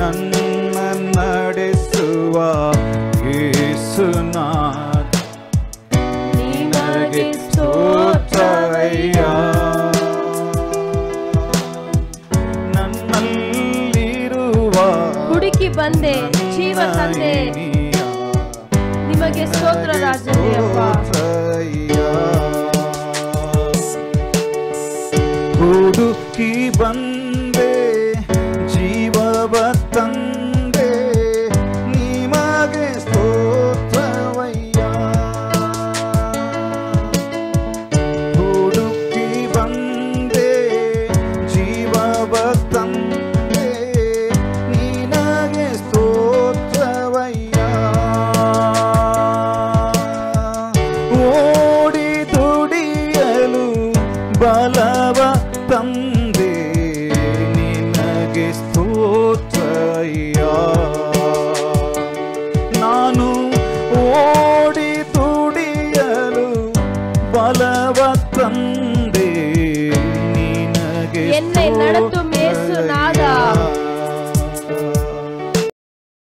ನನ್ನ ನಡೆಸುವ ಯೇಸುನಾಥ ನಿನಗೆ ಸ್ತೋತ್ರವಯ್ಯ. ನನ್ನಲ್ಲಿರುವ ಹುಡುಕಿ ಬಂದೆ ಜೀವ ತಂದೆ ನಿಮಗೆ ಸ್ತೋತ್ರ ರಾಜನಪ್ಪ. ಹುಡುಕಿ ಬಂದೆ ಜೀವವ ತಂದೆ ನಿಮಗೆ ಸ್ತೋತ್ರವಯ್ಯ. ಹುಡುಕಿ ಬಂದೆ ಜೀವವ ತಂದೆ ನಿನಗೆ ಸ್ತೋತ್ರವಯ್ಯ. ಓಡಿ ದುಡಿಯಲು ಬಲವ ತಂದೆ ನಿನಗೆ ಸ್ತೋತ್ರಯ್ಯ. ನಾನು ಓಡಿ ದುಡಿಯಲು ಬಲವ ತಂದೆ ನಿನಗೆ ಎನ್ನೆ ನಡೆದು ಮೇಸು ನಾದ